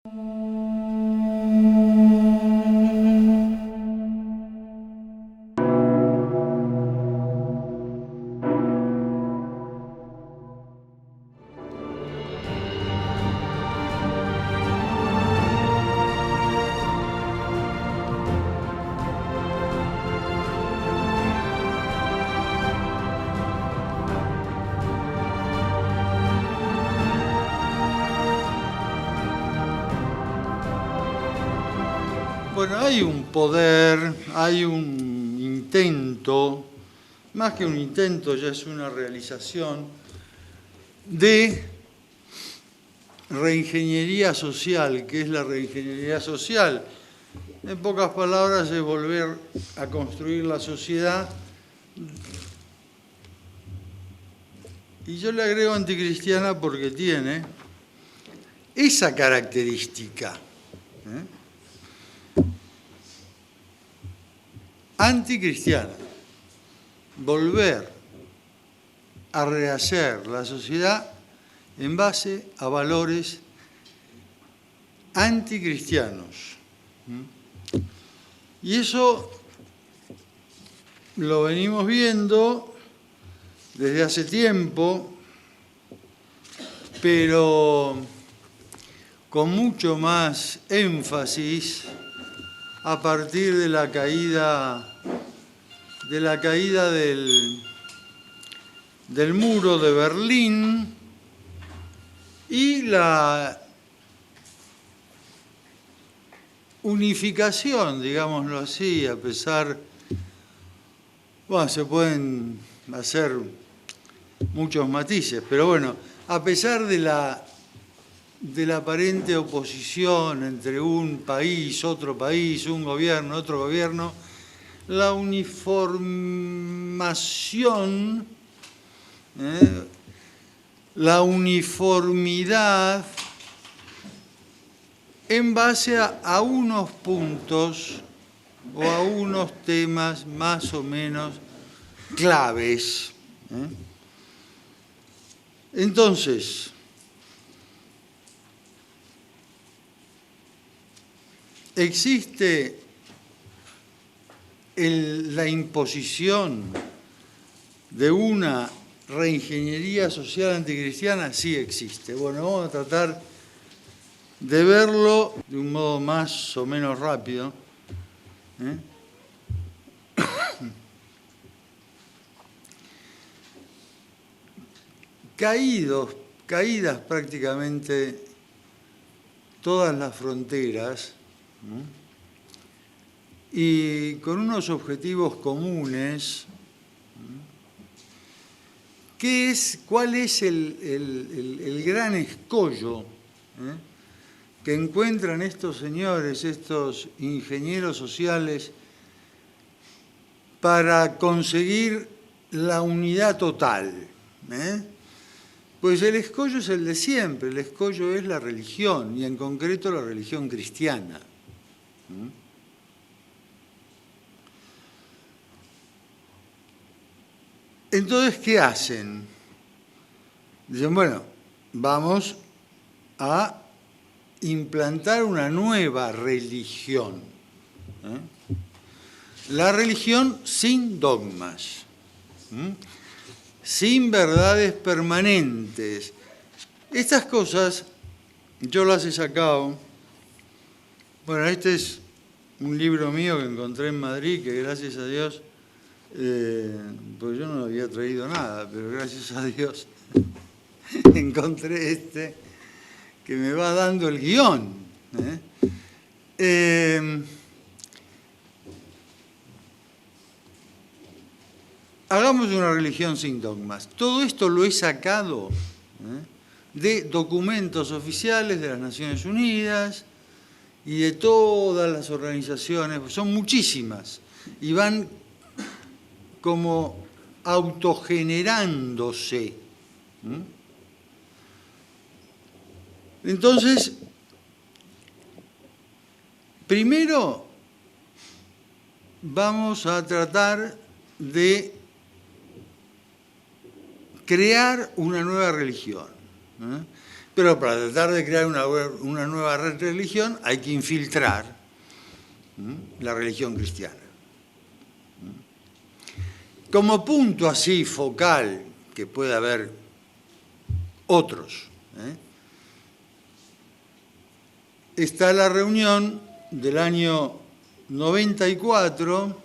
Bueno, hay un poder, hay un intento, más que un intento, ya es una realización, de reingeniería social. ¿Qué es la reingeniería social? En pocas palabras, es volver a construir la sociedad. Y yo le agrego anticristiana porque tiene esa característica. Anticristiana, volver a rehacer la sociedad en base a valores anticristianos. Y eso lo venimos viendo desde hace tiempo, pero con mucho más énfasis a partir de la caída del muro de Berlín y la unificación, digámoslo así, a pesar, bueno, se pueden hacer muchos matices, pero bueno, a pesar de la aparente oposición entre un país, un gobierno, otro gobierno, la uniformación, la uniformidad en base a unos puntos o a unos temas más o menos claves. Entonces, existe la imposición de una reingeniería social anticristiana. Sí existe. Bueno, vamos a tratar de verlo de un modo más o menos rápido. Caídas prácticamente todas las fronteras, y con unos objetivos comunes. ¿Cuál es el gran escollo que encuentran estos señores, estos ingenieros sociales, para conseguir la unidad total? Pues el escollo es el de siempre, el escollo es la religión, y en concreto la religión cristiana. Entonces, ¿qué hacen? Dicen, bueno, vamos a implantar una nueva religión. La religión sin dogmas, sin verdades permanentes. Estas cosas yo las he sacado. Bueno, este es un libro mío que encontré en Madrid, que gracias a Dios, pues yo no había traído nada, pero gracias a Dios encontré este que me va dando el guión. Hagamos una religión sin dogmas. Todo esto lo he sacado de documentos oficiales de las Naciones Unidas y de todas las organizaciones, son muchísimas, y van como autogenerándose. Entonces, primero vamos a tratar de crear una nueva religión. Pero para tratar de crear una nueva religión hay que infiltrar la religión cristiana. Como punto así focal, que puede haber otros, está la reunión del año 94,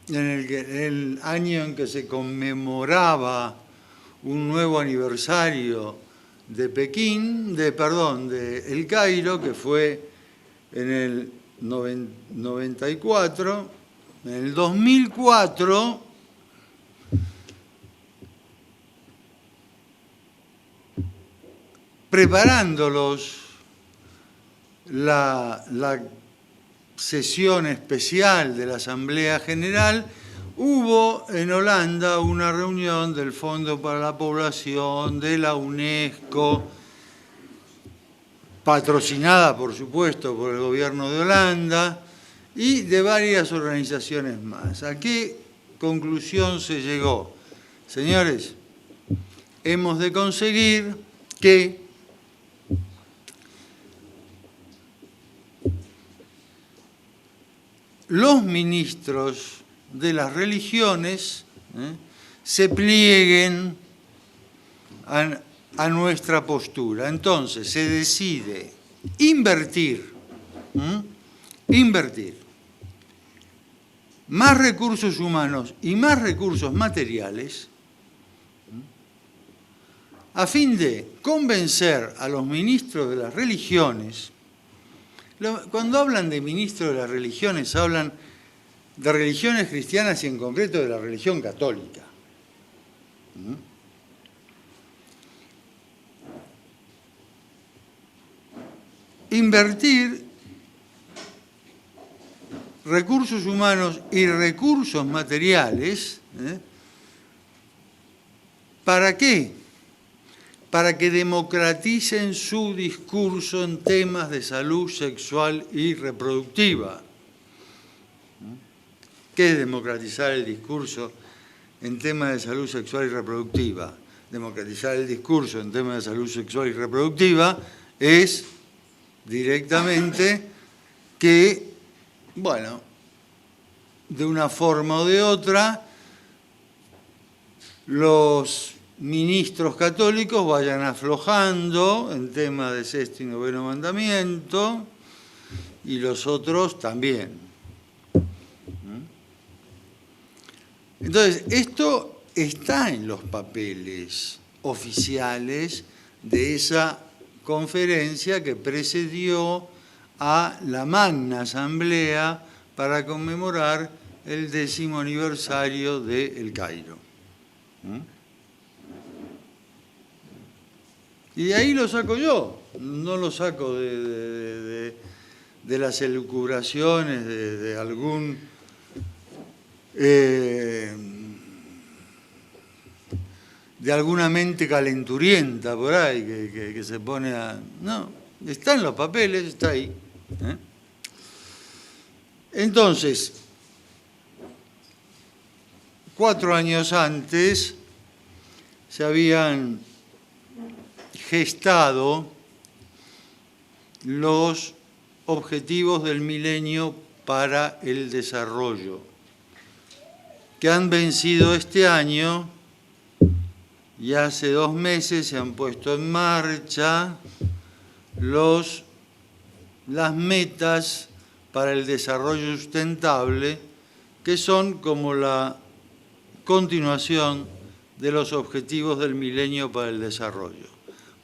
el año en que se conmemoraba un nuevo aniversario de Pekín, de El Cairo, que fue en el 94. En el 2004, preparándolos la sesión especial de la Asamblea General, hubo en Holanda una reunión del Fondo para la Población, de la UNESCO, patrocinada, por supuesto, por el gobierno de Holanda, y de varias organizaciones más. ¿A qué conclusión se llegó? Señores, hemos de conseguir que los ministros de las religiones se plieguen a nuestra postura. Entonces, se decide invertir más recursos humanos y más recursos materiales a fin de convencer a los ministros de las religiones. Cuando hablan de ministros de las religiones, hablan de religiones cristianas y en concreto de la religión católica. Invertir recursos humanos y recursos materiales, ¿para qué? Para que democraticen su discurso en temas de salud sexual y reproductiva. ¿Qué es democratizar el discurso en temas de salud sexual y reproductiva? Democratizar el discurso en temas de salud sexual y reproductiva es directamente que, bueno, de una forma o de otra, los ministros católicos vayan aflojando en temas de sexto y noveno mandamiento y los otros también. Entonces, esto está en los papeles oficiales de esa conferencia que precedió a la Magna Asamblea para conmemorar el 10º aniversario de El Cairo. Y de ahí lo saco yo, no lo saco de las elucubraciones de algún de alguna mente calenturienta por ahí que se pone a... No, está en los papeles, está ahí. Entonces, 4 años antes se habían gestado los objetivos del milenio para el desarrollo, que han vencido este año y hace 2 meses se han puesto en marcha las metas para el desarrollo sustentable, que son como la continuación de los objetivos del milenio para el desarrollo,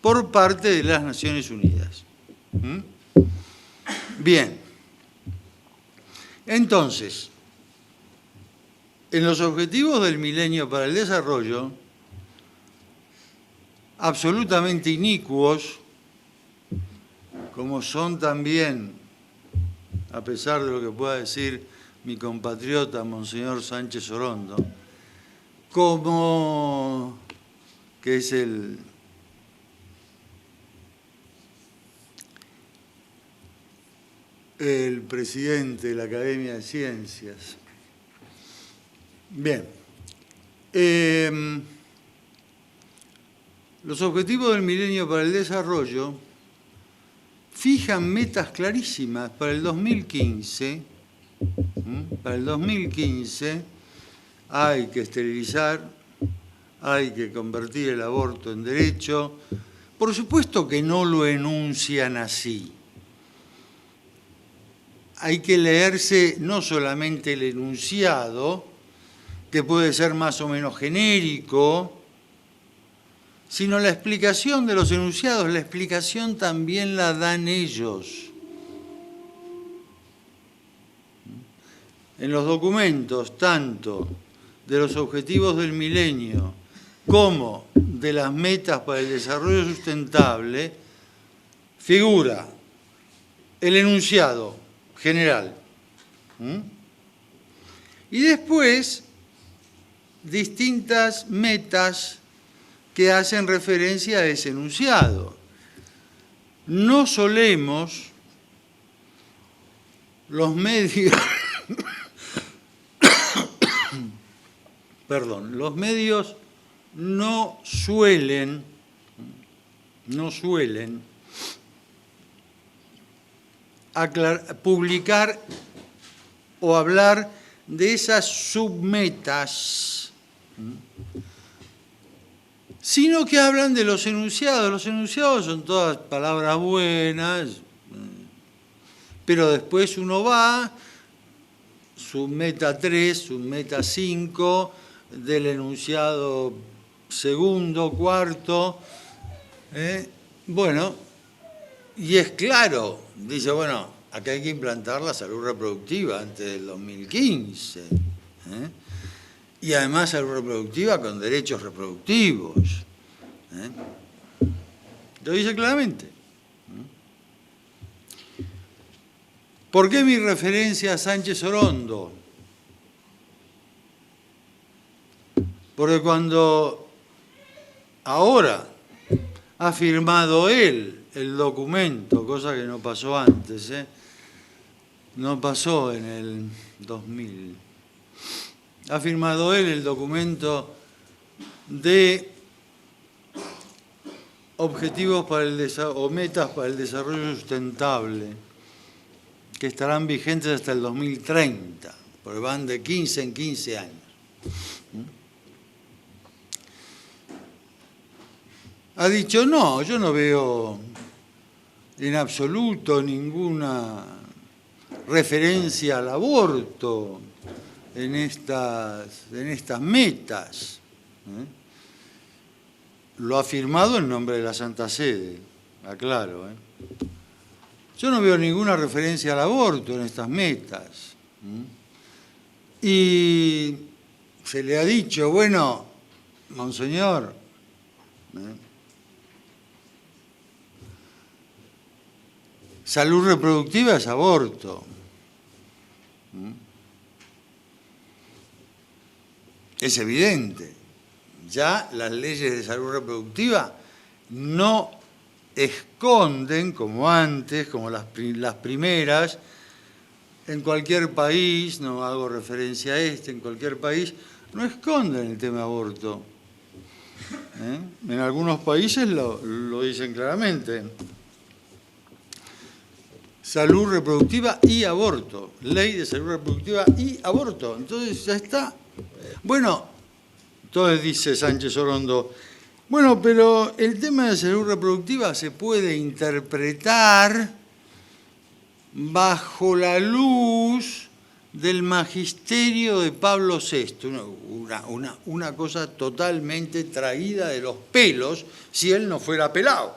por parte de las Naciones Unidas. Bien. Entonces, en los objetivos del milenio para el desarrollo, absolutamente inicuos, como son también, a pesar de lo que pueda decir mi compatriota Monseñor Sánchez Orondo, como que es el presidente de la Academia de Ciencias. Bien. Los objetivos del milenio para el desarrollo fijan metas clarísimas para el 2015. Para el 2015 hay que esterilizar, hay que convertir el aborto en derecho. Por supuesto que no lo enuncian así. Hay que leerse no solamente el enunciado, que puede ser más o menos genérico, sino la explicación de los enunciados. La explicación también la dan ellos. En los documentos, tanto de los objetivos del milenio como de las metas para el desarrollo sustentable, figura el enunciado general. Y después, distintas metas que hacen referencia a ese enunciado. No solemos los medios, los medios no suelen publicar o hablar de esas submetas, sino que hablan de los enunciados. Los enunciados son todas palabras buenas, pero después uno va, submeta 3, submeta 5, del enunciado segundo, cuarto, bueno, y es claro, dice, bueno, acá hay que implantar la salud reproductiva antes del 2015, y además salud reproductiva con derechos reproductivos. Lo dice claramente. ¿Por qué mi referencia a Sánchez Orondo? Porque cuando ahora ha firmado él el documento, cosa que no pasó antes, no pasó en el 2000, ha firmado él el documento de objetivos para el o metas para el desarrollo sustentable, que estarán vigentes hasta el 2030, porque van de 15 en 15 años. Ha dicho, no, yo no veo en absoluto ninguna referencia al aborto en estas metas. Lo ha firmado en nombre de la Santa Sede, aclaro. Yo no veo ninguna referencia al aborto en estas metas. Y se le ha dicho, bueno, monseñor, salud reproductiva es aborto. Es evidente. Ya las leyes de salud reproductiva no esconden, como antes, como las primeras, en cualquier país, no hago referencia a en cualquier país, no esconden el tema aborto. En algunos países lo dicen claramente. Salud reproductiva y aborto. Ley de salud reproductiva y aborto. Entonces ya está. Bueno, entonces dice Sánchez Orondo, bueno, pero el tema de salud reproductiva se puede interpretar bajo la luz del magisterio de Pablo VI, una cosa totalmente traída de los pelos si él no fuera pelado.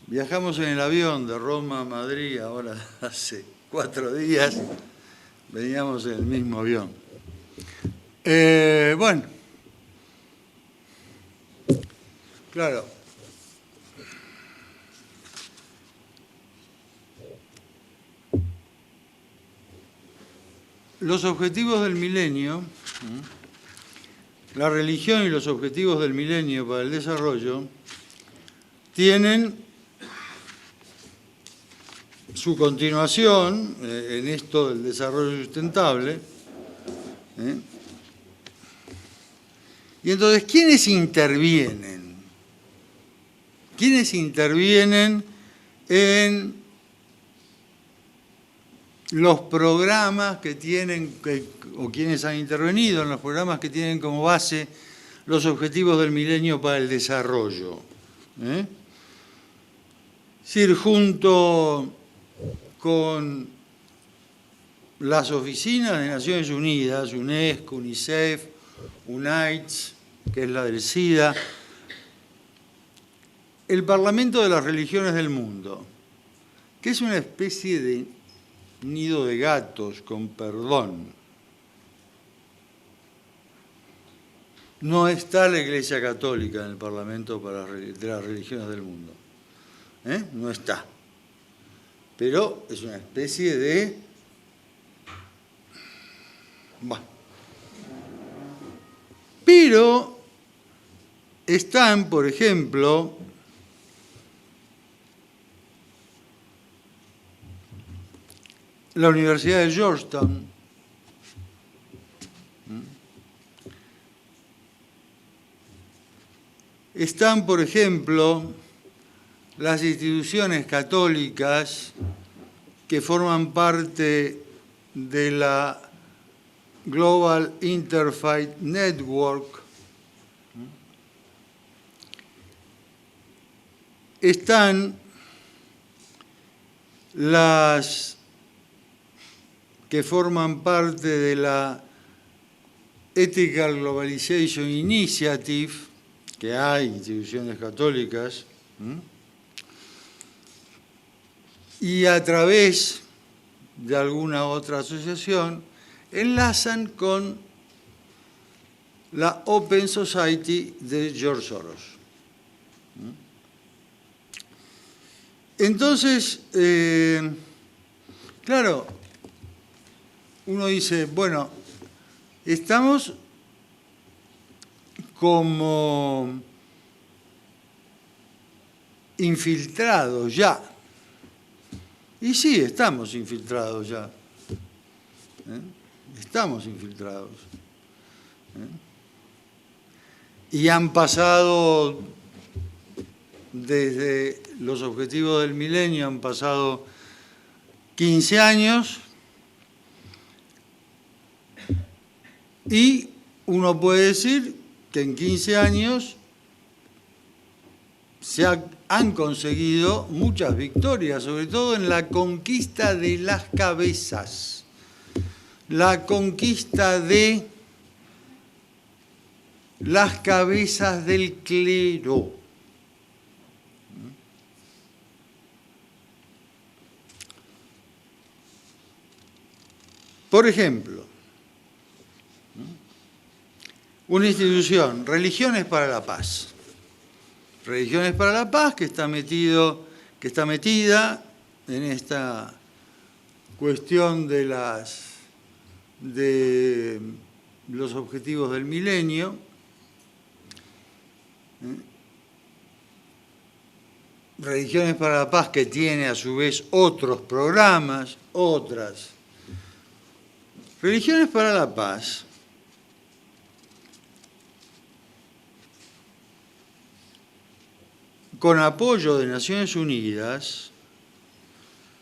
Viajamos en el avión de Roma a Madrid, ahora hace 4 días, veníamos en el mismo avión. Bueno, claro. Los objetivos del milenio, la religión y los objetivos del milenio para el desarrollo, tienen su continuación en esto del desarrollo sustentable, Y entonces, ¿quiénes intervienen? ¿Quiénes intervienen en los programas que tienen, o quienes han intervenido en los programas que tienen como base los objetivos del milenio para el desarrollo? Es decir, junto con las oficinas de Naciones Unidas, UNESCO, UNICEF, UNAIDS, que es la del SIDA, el Parlamento de las Religiones del Mundo, que es una especie de nido de gatos, con perdón. No está la Iglesia Católica en el Parlamento de las Religiones del Mundo. No está. Pero es una especie de... Bueno. Pero están, por ejemplo, la Universidad de Georgetown, están, por ejemplo, las instituciones católicas que forman parte de la Global Interfaith Network, están las que forman parte de la Ethical Globalization Initiative, que hay instituciones católicas, y a través de alguna otra asociación enlazan con la Open Society de George Soros. Entonces, claro, uno dice, bueno, estamos como infiltrados ya. Y sí, estamos infiltrados ya. Estamos infiltrados. Y han pasado, desde los objetivos del milenio, han pasado 15 años, y uno puede decir que en 15 años han conseguido muchas victorias, sobre todo en la conquista de las cabezas, la conquista de las cabezas del clero. Por ejemplo, una institución, Religiones para la Paz. Religiones para la Paz, que está metida en esta cuestión de los objetivos del milenio. Religiones para la Paz, que tiene a su vez otros programas, otras. Religiones para la Paz con apoyo de Naciones Unidas,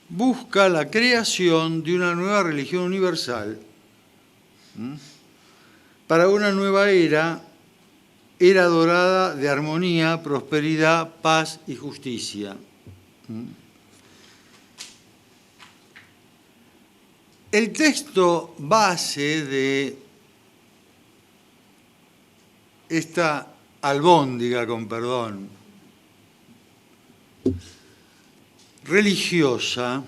busca la creación de una nueva religión universal para una nueva era dorada de armonía, prosperidad, paz y justicia. El texto base de esta albóndiga, con perdón, religiosa,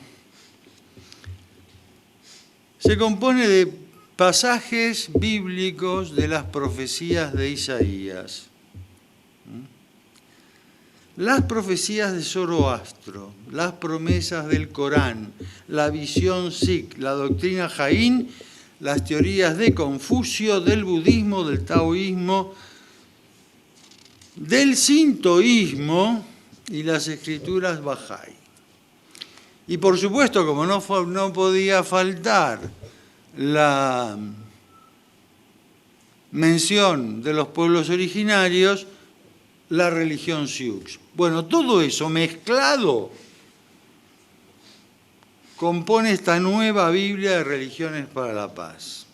se compone de pasajes bíblicos de las profecías de Isaías, las profecías de Zoroastro, las promesas del Corán, la visión Sikh, la doctrina Jain, las teorías de Confucio, del budismo, del taoísmo, del sintoísmo y las escrituras Bahá'í. Y por supuesto, como no podía faltar la mención de los pueblos originarios, la religión Sioux. Bueno, todo eso mezclado compone esta nueva Biblia de religiones para la paz.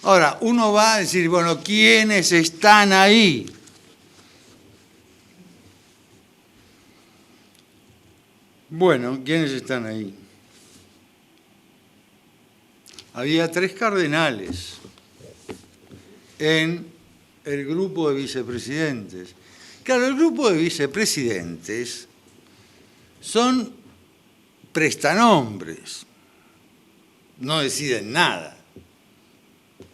Ahora, uno va a decir, bueno, ¿quiénes están ahí? Bueno, ¿quiénes están ahí? Había 3 cardenales en el grupo de vicepresidentes. Claro, el grupo de vicepresidentes son prestanombres, no deciden nada,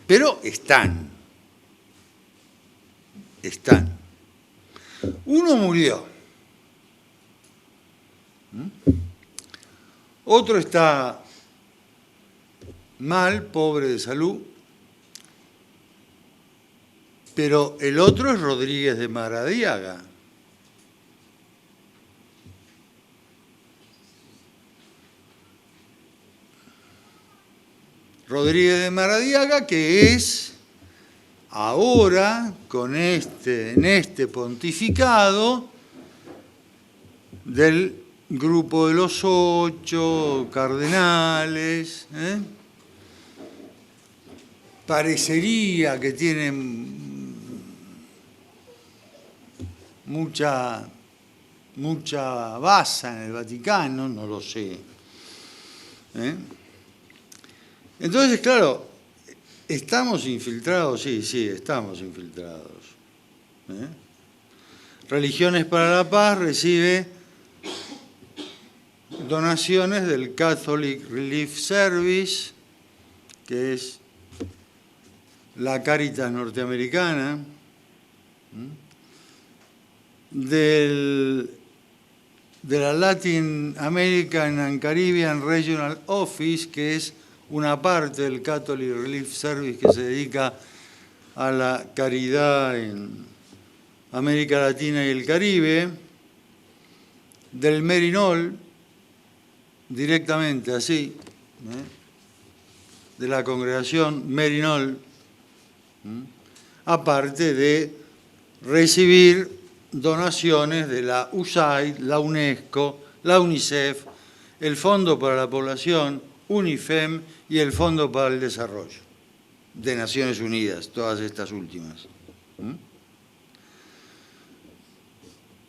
pero están. Uno murió, otro está mal, pobre de salud, pero el otro es Rodríguez de Maradiaga. Rodríguez de Maradiaga, que es ahora, en este pontificado, del grupo de los 8 cardenales, parecería que tienen mucha base en el Vaticano, no lo sé. Entonces, claro, ¿estamos infiltrados? Sí, estamos infiltrados. Religiones para la Paz recibe donaciones del Catholic Relief Service, que es la Cáritas norteamericana, de la Latin American and Caribbean Regional Office, que es una parte del Catholic Relief Service que se dedica a la caridad en América Latina y el Caribe, del Merinol, directamente así, de la congregación Merinol, aparte de recibir donaciones de la USAID, la UNESCO, la UNICEF, el Fondo para la Población, UNIFEM y el Fondo para el Desarrollo de Naciones Unidas, todas estas últimas.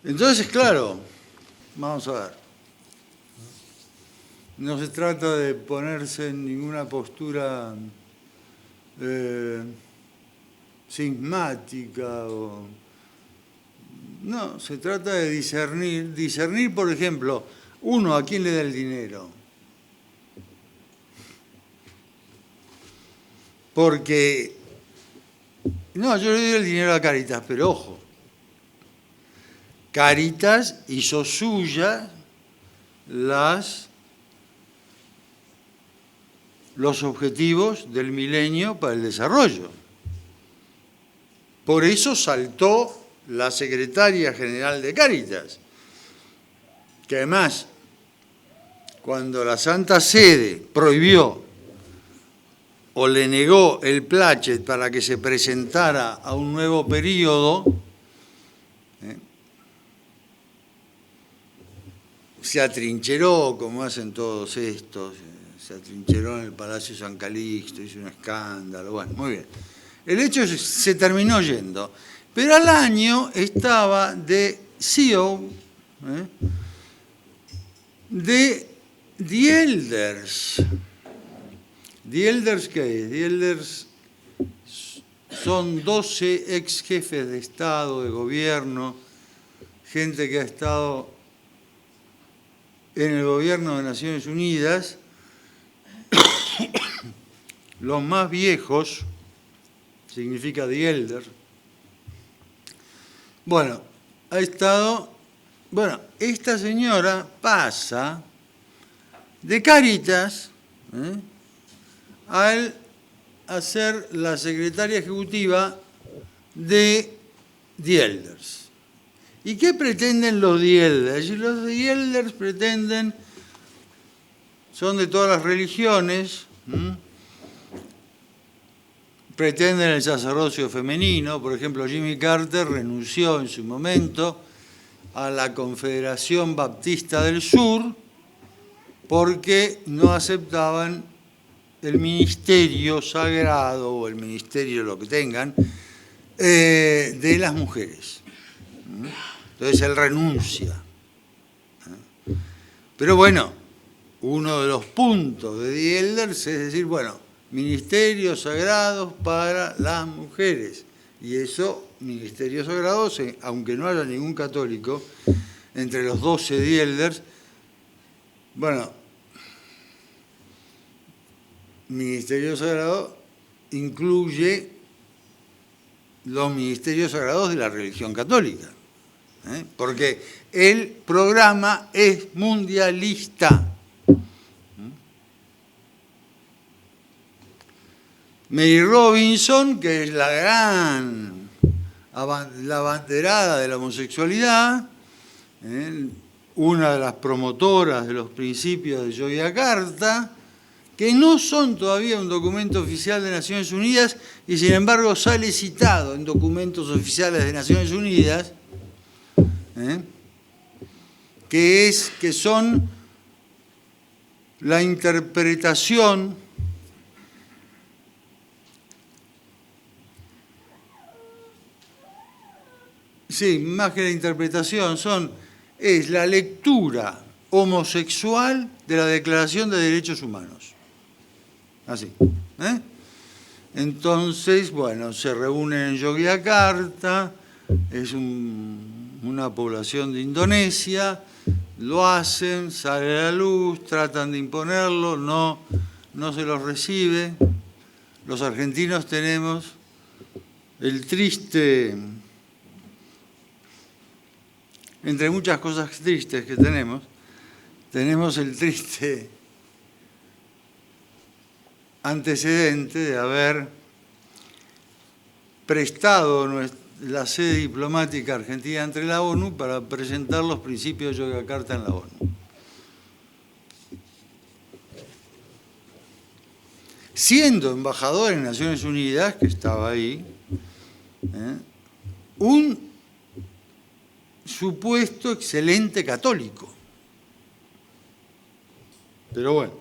Entonces, claro, vamos a ver. No se trata de ponerse en ninguna postura sismática o... No, se trata de discernir, por ejemplo, uno a quién le da el dinero. Porque, no, yo le doy el dinero a Cáritas, pero ojo, Cáritas hizo suyas los objetivos del milenio para el desarrollo. Por eso saltó la secretaria general de Cáritas, que además, cuando la Santa Sede prohibió o le negó el plácet para que se presentara a un nuevo periodo, se atrincheró, como hacen todos estos, se atrincheró en el Palacio San Calixto, hizo un escándalo, bueno, muy bien. El hecho es que se terminó yendo, pero al año estaba de CEO de The Elders. ¿The Elders qué es? The Elders son 12 ex jefes de Estado, de gobierno, gente que ha estado en el gobierno de Naciones Unidas. Los más viejos, significa The Elder. Bueno, ha estado... Bueno, esta señora pasa de Cáritas al ser la secretaria ejecutiva de The Elders. ¿Y qué pretenden los The Elders? Los The Elders pretenden, son de todas las religiones, pretenden el sacerdocio femenino. Por ejemplo, Jimmy Carter renunció en su momento a la Confederación Baptista del Sur porque no aceptaban el ministerio sagrado o el ministerio, lo que tengan, de las mujeres. Entonces él renuncia. Pero bueno, uno de los puntos de Die Elders es decir, bueno, ministerios sagrados para las mujeres. Y eso, ministerios sagrados, aunque no haya ningún católico, entre los 12 Die Elders, bueno, ministerio sagrado incluye los ministerios sagrados de la religión católica, porque el programa es mundialista. Mary Robinson, que es la abanderada de la homosexualidad, una de las promotoras de los principios de Yogyakarta, que no son todavía un documento oficial de Naciones Unidas y sin embargo sale citado en documentos oficiales de Naciones Unidas, que son la interpretación más que la interpretación, es la lectura homosexual de la Declaración de Derechos Humanos. Así. Entonces, bueno, se reúnen en Yogyakarta, es una población de Indonesia, lo hacen, sale a la luz, tratan de imponerlo, no se los recibe. Los argentinos tenemos el triste, entre muchas cosas tristes que tenemos el triste antecedente de haber prestado la sede diplomática argentina ante la ONU para presentar los principios de Yogyakarta en la ONU. Siendo embajador en Naciones Unidas, que estaba ahí, un supuesto excelente católico. Pero bueno.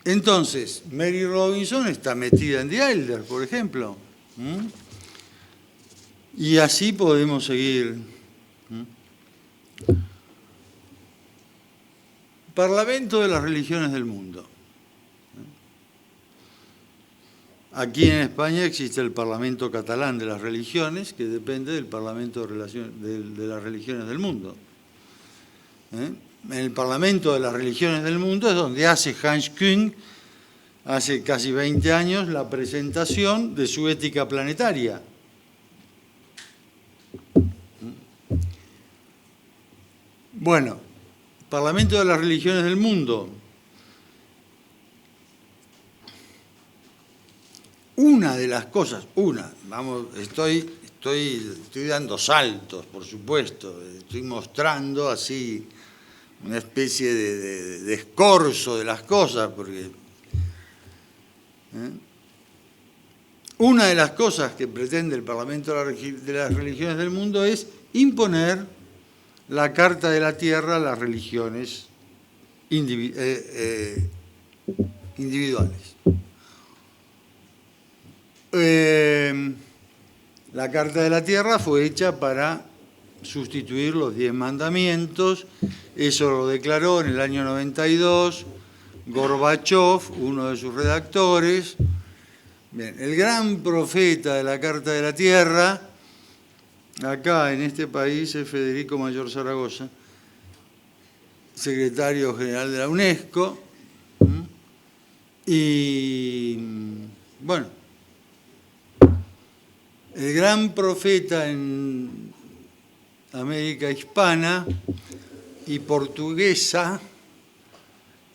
Entonces, Mary Robinson está metida en Die Elders, por ejemplo. Y así podemos seguir. Parlamento de las religiones del mundo. Aquí en España existe el Parlamento Catalán de las Religiones, que depende del Parlamento de las Religiones del Mundo. En el Parlamento de las Religiones del Mundo es donde hace Hans Küng, hace casi 20 años, la presentación de su ética planetaria. Bueno, Parlamento de las Religiones del Mundo. Una de las cosas, estoy dando saltos, por supuesto, estoy mostrando así una especie de escorzo de las cosas, porque una de las cosas que pretende el Parlamento de las Religiones del Mundo es imponer la Carta de la Tierra a las religiones individuales. La Carta de la Tierra fue hecha para sustituir los 10 mandamientos, eso lo declaró en el año 92 Gorbachov, uno de sus redactores. Bien, el gran profeta de la Carta de la Tierra, acá en este país, es Federico Mayor Zaragoza, secretario general de la UNESCO, y bueno, el gran profeta en América hispana y portuguesa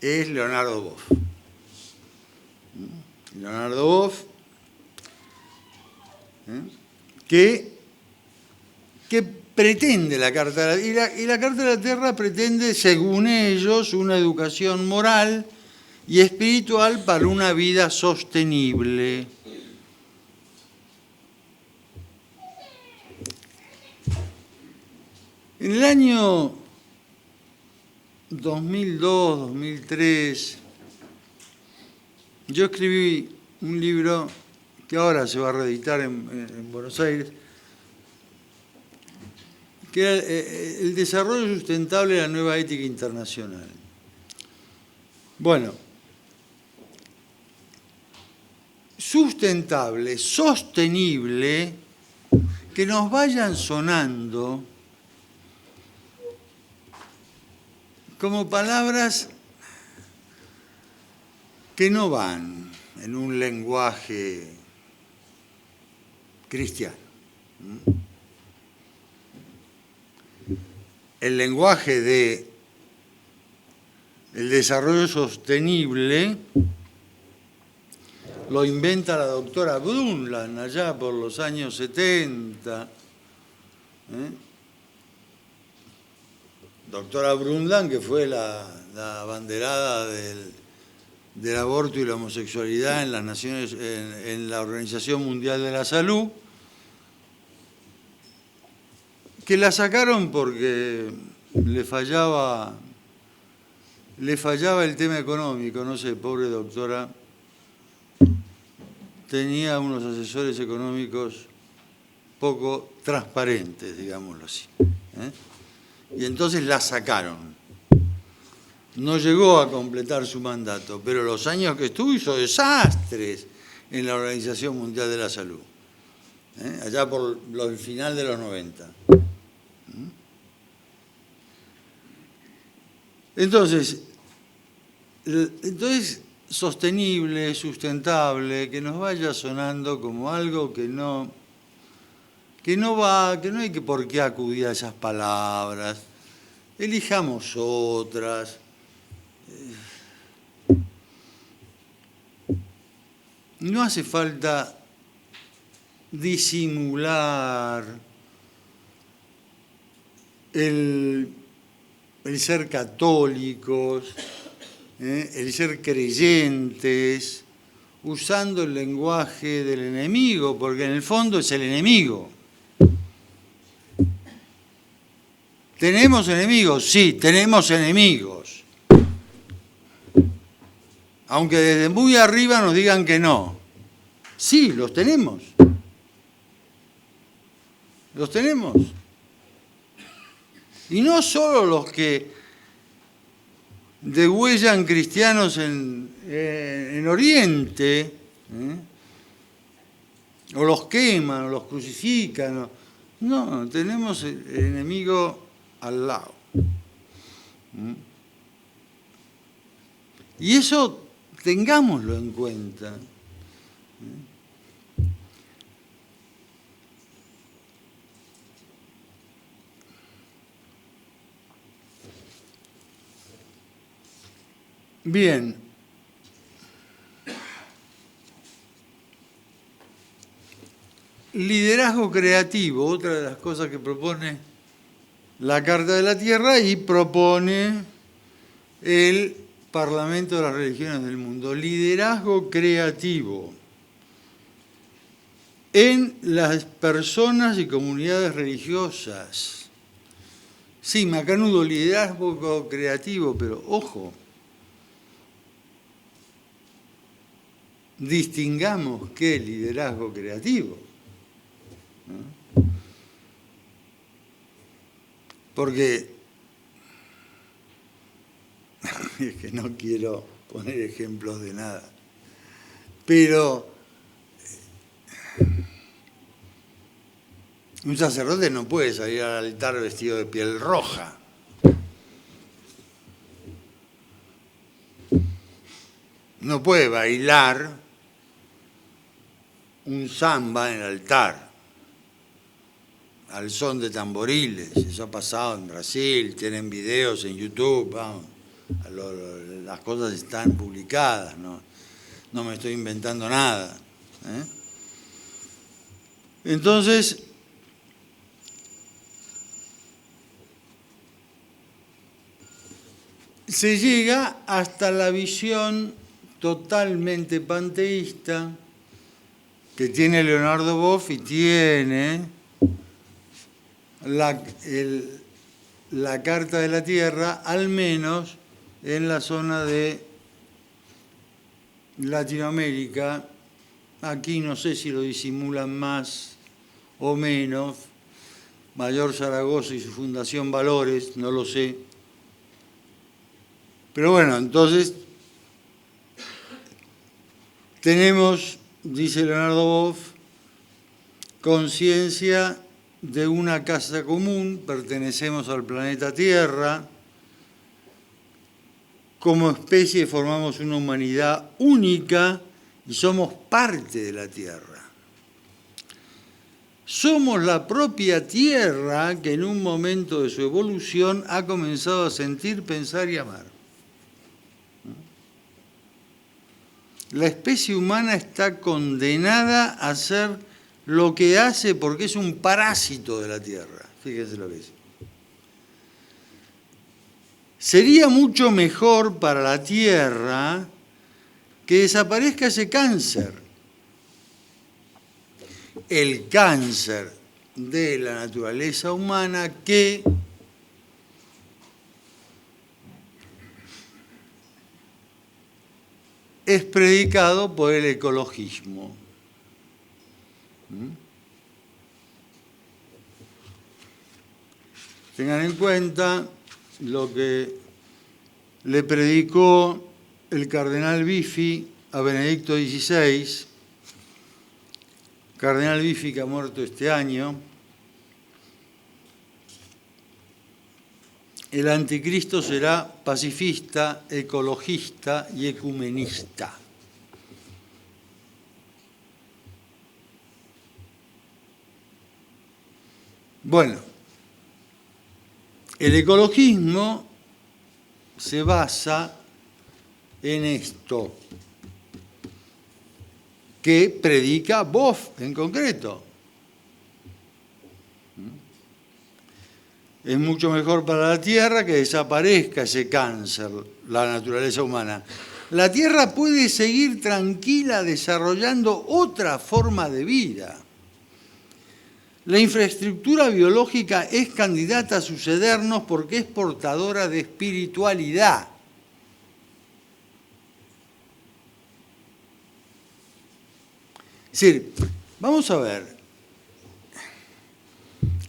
es Leonardo Boff. Leonardo Boff, que pretende la Carta de la, y la Carta de la Tierra pretende, según ellos, una educación moral y espiritual para una vida sostenible. En el año 2002, 2003, yo escribí un libro que ahora se va a reeditar en Buenos Aires, que era El desarrollo sustentable de la nueva ética internacional. Bueno, sustentable, sostenible, que nos vayan sonando como palabras que no van en un lenguaje cristiano. El lenguaje del desarrollo sostenible lo inventa la doctora Brundtland allá por los años 70. Doctora Brundtland, que fue la abanderada del aborto y la homosexualidad en las Naciones, en la Organización Mundial de la Salud, que la sacaron porque le fallaba el tema económico, no sé, pobre doctora, tenía unos asesores económicos poco transparentes, digámoslo así. Y entonces la sacaron. No llegó a completar su mandato, pero los años que estuvo hizo desastres en la Organización Mundial de la Salud, allá por el final de los 90. Entonces, sostenible, sustentable, que nos vaya sonando como algo que no hay que por qué acudir a esas palabras, elijamos otras. No hace falta disimular el ser católicos, el ser creyentes, usando el lenguaje del enemigo, porque en el fondo es el enemigo. ¿Tenemos enemigos? Sí, tenemos enemigos. Aunque desde muy arriba nos digan que no. Sí, los tenemos. Los tenemos. Y no solo los que degüellan cristianos en Oriente, o los queman, o los crucifican. No, tenemos el enemigo al lado. Y eso tengámoslo en cuenta. Bien. Liderazgo creativo, otra de las cosas que propone la Carta de la Tierra y propone el Parlamento de las Religiones del Mundo. Liderazgo creativo en las personas y comunidades religiosas. Sí, macanudo, liderazgo creativo, pero ojo, distingamos qué liderazgo creativo. Porque es que no quiero poner ejemplos de nada, pero un sacerdote no puede salir al altar vestido de piel roja. No puede bailar un samba en el altar al son de tamboriles. Eso ha pasado en Brasil, tienen videos en YouTube, vamos, las cosas están publicadas, no me estoy inventando nada. Entonces, se llega hasta la visión totalmente panteísta que tiene Leonardo Boff y tiene la Carta de la Tierra, al menos en la zona de Latinoamérica. Aquí no sé si lo disimulan más o menos. Mayor Zaragoza y su Fundación Valores, no lo sé. Pero bueno, entonces tenemos, dice Leonardo Boff, conciencia de una casa común, pertenecemos al planeta Tierra, como especie formamos una humanidad única y somos parte de la Tierra. Somos la propia Tierra que en un momento de su evolución ha comenzado a sentir, pensar y amar. La especie humana está condenada a hacer lo que hace porque es un parásito de la Tierra. Fíjense lo que es. Sería mucho mejor para la Tierra que desaparezca ese cáncer. El cáncer de la naturaleza humana que es predicado por el ecologismo. Tengan en cuenta lo que le predicó el cardenal Biffi a Benedicto XVI, cardenal Biffi que ha muerto este año. El anticristo será pacifista, ecologista y ecumenista. Bueno, el ecologismo se basa en esto que predica Boff en concreto. Es mucho mejor para la Tierra que desaparezca ese cáncer, la naturaleza humana. La Tierra puede seguir tranquila desarrollando otra forma de vida. La infraestructura biológica es candidata a sucedernos porque es portadora de espiritualidad. Es decir, vamos a ver,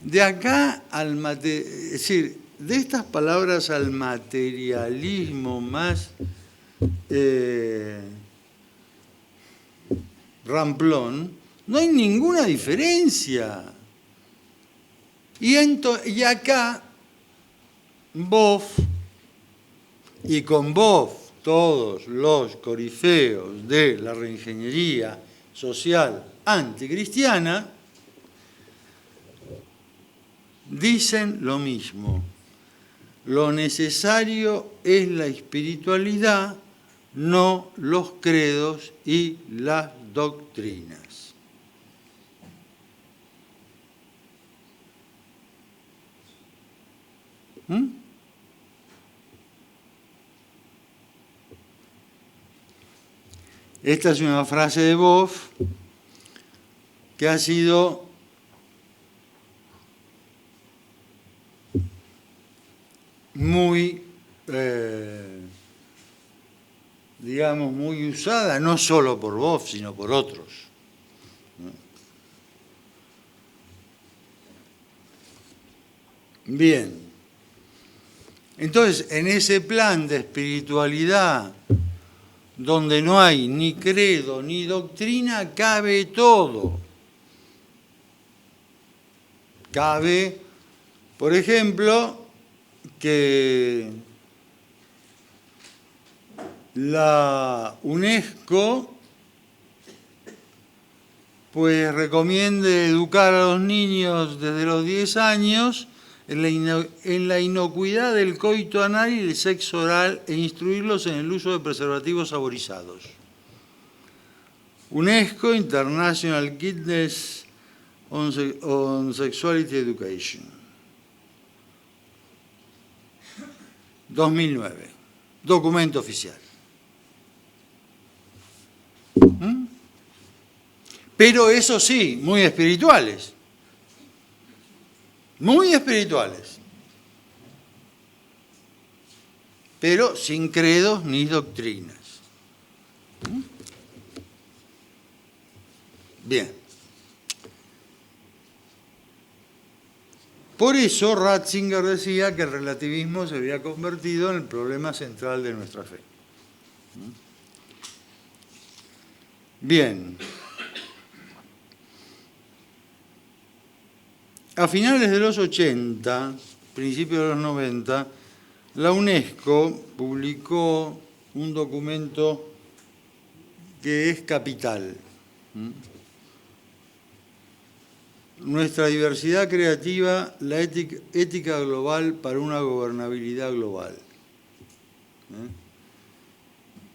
de acá al es decir, de estas palabras al materialismo más ramplón, no hay ninguna diferencia. Y acá, Boff, y con Boff todos los corifeos de la reingeniería social anticristiana, dicen lo mismo. Lo necesario es la espiritualidad, no los credos y las doctrinas. Esta es una frase de Boff que ha sido muy, digamos, muy usada, no solo por Boff, sino por otros. Bien. Entonces, en ese plan de espiritualidad, donde no hay ni credo ni doctrina, cabe todo. Cabe, por ejemplo, que la UNESCO pues recomiende educar a los niños desde los 10 años en la inocuidad del coito anal y el sexo oral e instruirlos en el uso de preservativos saborizados. UNESCO, International Guidance on Sexuality Education. 2009. documento oficial. Pero eso sí, muy espirituales. Muy espirituales. Pero sin credos ni doctrinas. Bien. Por eso Ratzinger decía que el relativismo se había convertido en el problema central de nuestra fe. Bien. A finales de los 80, principios de los 90, la UNESCO publicó un documento que es capital. Nuestra diversidad creativa, la ética global para una gobernabilidad global.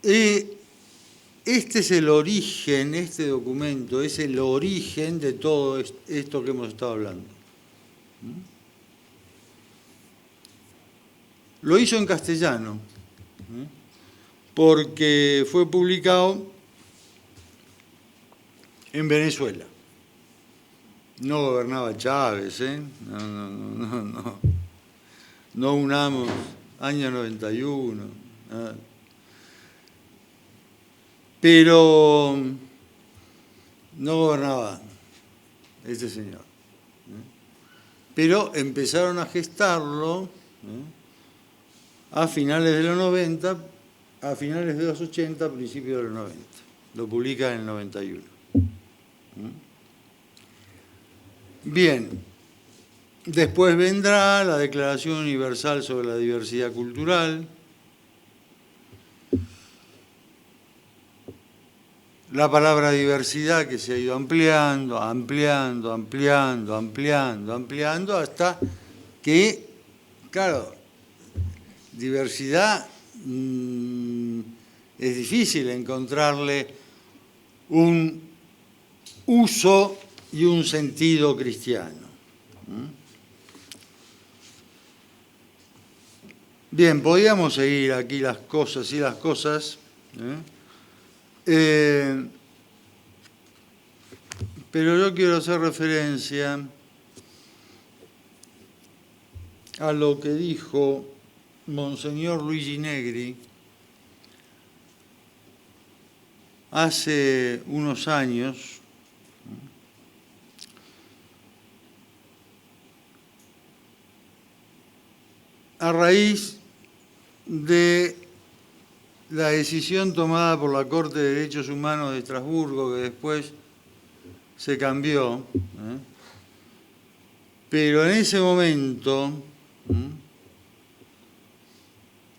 Este es el origen, este documento es el origen de todo esto que hemos estado hablando. Lo hizo en castellano, porque fue publicado en Venezuela. No gobernaba Chávez, No unamos, año 91. Pero no gobernaba este señor. Pero empezaron a gestarlo a finales de los 90, a finales de los 80, a principios de los 90. Lo publica en el 91. Bien, después vendrá la Declaración Universal sobre la Diversidad Cultural, la palabra diversidad que se ha ido ampliando, hasta que, claro, diversidad es difícil encontrarle un uso y un sentido cristiano. Bien, podríamos seguir aquí las cosas y las cosas, pero yo quiero hacer referencia a lo que dijo Monseñor Luigi Negri hace unos años, a raíz de la decisión tomada por la Corte de Derechos Humanos de Estrasburgo, que después se cambió, pero en ese momento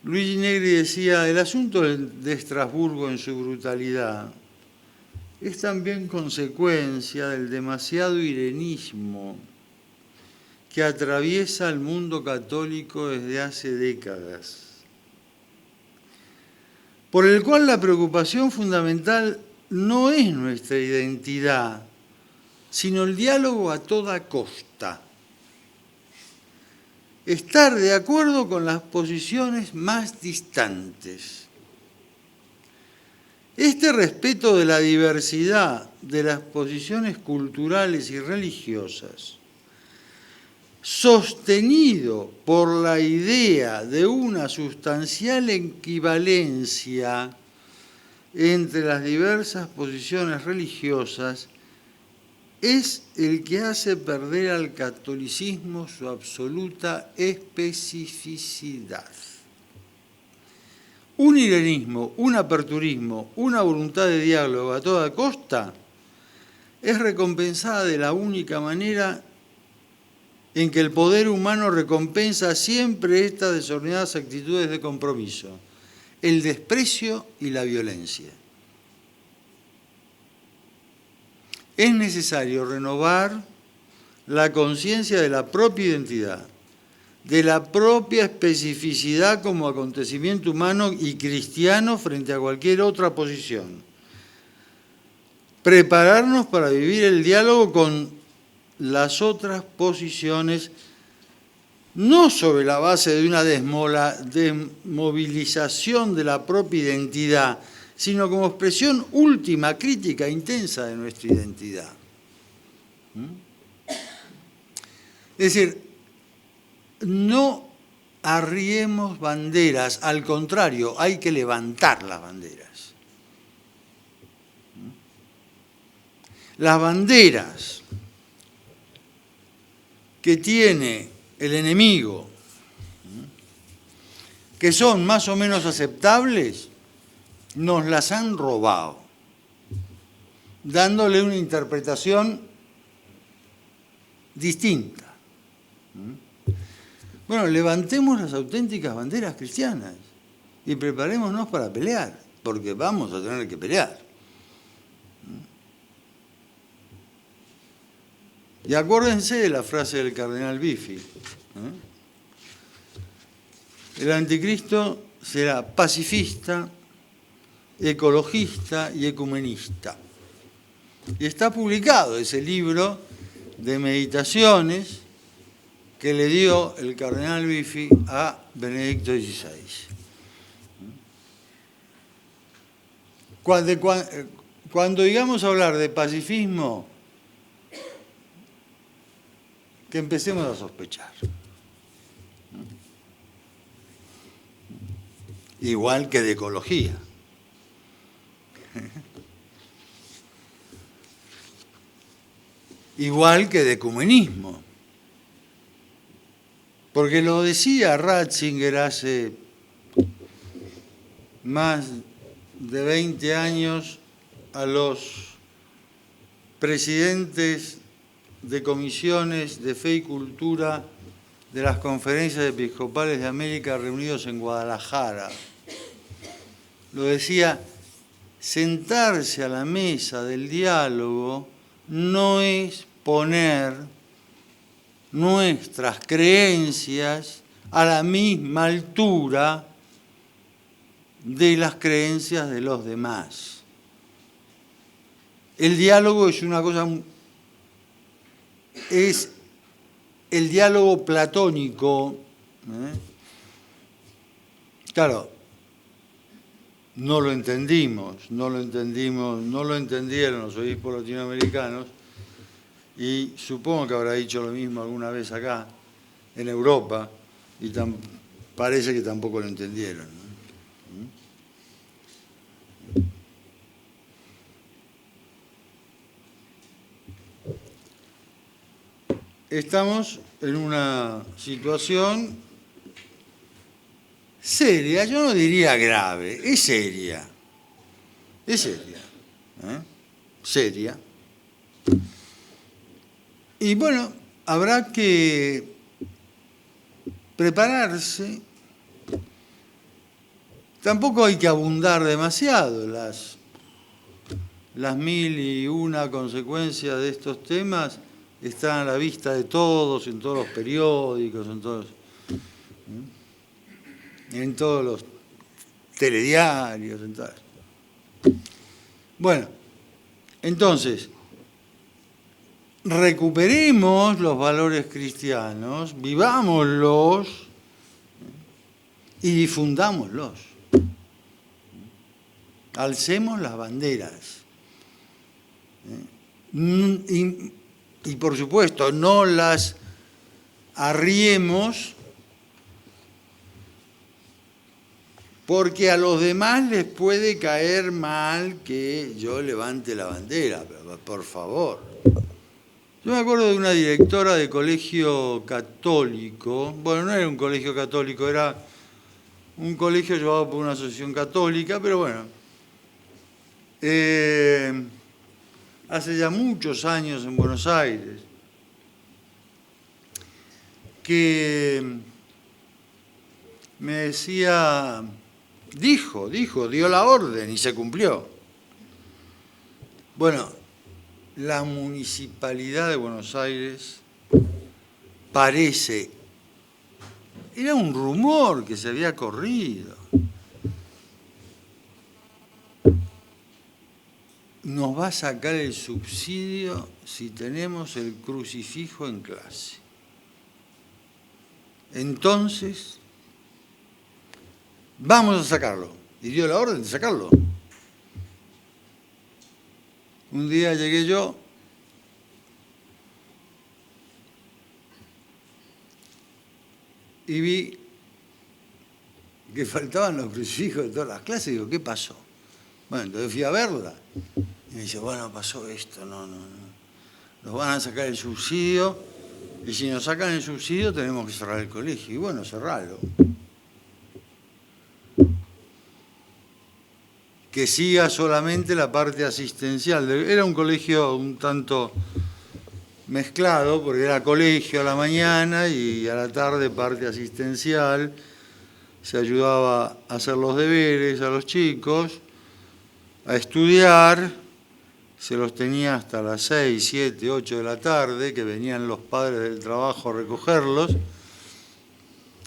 Luigi Negri decía: el asunto de Estrasburgo en su brutalidad es también consecuencia del demasiado irenismo que atraviesa el mundo católico desde hace décadas, por el cual la preocupación fundamental no es nuestra identidad, sino el diálogo a toda costa. Estar de acuerdo con las posiciones más distantes. Este respeto de la diversidad de las posiciones culturales y religiosas, sostenido por la idea de una sustancial equivalencia entre las diversas posiciones religiosas, es el que hace perder al catolicismo su absoluta especificidad. Un irenismo, un aperturismo, una voluntad de diálogo a toda costa es recompensada de la única manera en que el poder humano recompensa siempre estas desordenadas actitudes de compromiso: el desprecio y la violencia. Es necesario renovar la conciencia de la propia identidad, de la propia especificidad como acontecimiento humano y cristiano frente a cualquier otra posición. Prepararnos para vivir el diálogo con las otras posiciones no sobre la base de una desmovilización de la propia identidad, sino como expresión última, crítica, intensa de nuestra identidad. Es decir, no arriemos banderas, al contrario, hay que levantar las banderas. Las banderas que tiene el enemigo, que son más o menos aceptables, nos las han robado, dándole una interpretación distinta. Bueno, levantemos las auténticas banderas cristianas y preparémonos para pelear, porque vamos a tener que pelear. Y acuérdense de la frase del cardenal Biffi. El anticristo será pacifista, ecologista y ecumenista. Y está publicado ese libro de meditaciones que le dio el cardenal Biffi a Benedicto XVI. Cuando digamos hablar de pacifismo, que empecemos a sospechar. Igual que de ecología. Igual que de ecumenismo. Porque lo decía Ratzinger hace más de 20 años a los presidentes de comisiones de fe y cultura de las conferencias episcopales de América reunidos en Guadalajara. Lo decía, sentarse a la mesa del diálogo no es poner nuestras creencias a la misma altura de las creencias de los demás. El diálogo es una cosa, es el diálogo platónico. Claro, no lo entendimos, no lo entendieron los obispos latinoamericanos, y supongo que habrá dicho lo mismo alguna vez acá, en Europa, y parece que tampoco lo entendieron, ¿no? Estamos en una situación seria, yo no diría grave, es seria. Es seria. Seria. Y bueno, habrá que prepararse. Tampoco hay que abundar demasiado. Las 1001 consecuencias de estos temas están a la vista de todos, en todos los periódicos, en todos los telediarios, en todo. Bueno, entonces, recuperemos los valores cristianos, vivámoslos y difundámoslos. Alcemos las banderas. Y por supuesto, no las arriemos porque a los demás les puede caer mal que yo levante la bandera, pero por favor. Yo me acuerdo de una directora de colegio católico, bueno, no era un colegio católico, era un colegio llevado por una asociación católica, pero bueno, hace ya muchos años en Buenos Aires, que me decía, dio la orden y se cumplió. Bueno, la Municipalidad de Buenos Aires parece, era un rumor que se había corrido, nos va a sacar el subsidio si tenemos el crucifijo en clase. Entonces, vamos a sacarlo. Y dio la orden de sacarlo. Un día llegué yo y vi que faltaban los crucifijos de todas las clases. Digo, ¿qué pasó? Bueno, entonces fui a verla. Y me dice, bueno, pasó esto, no. Nos van a sacar el subsidio, y si nos sacan el subsidio tenemos que cerrar el colegio. Y bueno, cerrarlo. Que siga solamente la parte asistencial. Era un colegio un tanto mezclado, porque era colegio a la mañana y a la tarde parte asistencial. Se ayudaba a hacer los deberes a los chicos, a estudiar, se los tenía hasta las 6, 7, 8 de la tarde, que venían los padres del trabajo a recogerlos,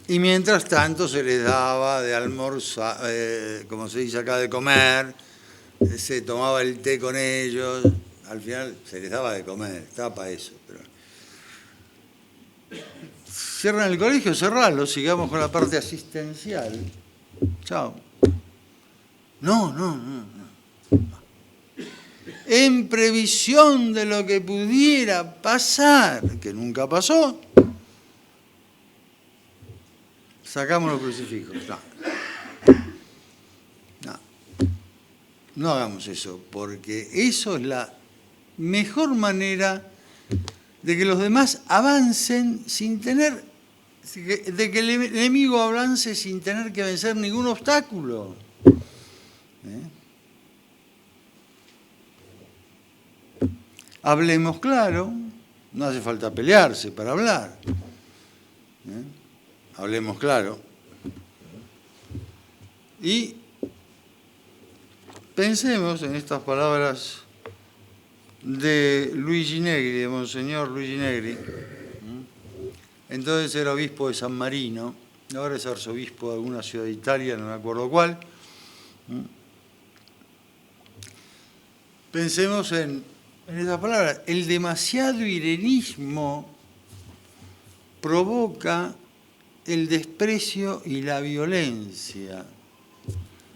y mientras tanto se les daba de almorzar, como se dice acá, de comer, se tomaba el té con ellos, al final se les daba de comer, estaba para eso. Pero... Cierran el colegio, cerralo, sigamos con la parte asistencial. Chao. No. En previsión de lo que pudiera pasar, que nunca pasó, sacamos los crucifijos. No hagamos eso, porque eso es la mejor manera de que los demás avancen sin tener, de que el enemigo avance sin tener que vencer ningún obstáculo. Hablemos claro, no hace falta pelearse para hablar. Hablemos claro. Y pensemos en estas palabras de Luigi Negri, de Monseñor Luigi Negri. Entonces era obispo de San Marino, ahora es arzobispo de alguna ciudad de Italia, no me acuerdo cuál. Pensemos en esas palabras. El demasiado irenismo provoca el desprecio y la violencia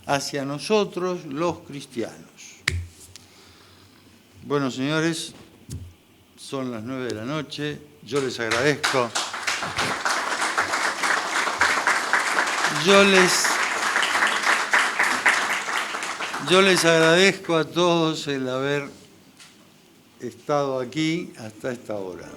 hacia nosotros los cristianos. Bueno, señores, son las 9 de la noche. Yo les agradezco. Yo les agradezco a todos el haber estado aquí hasta esta hora.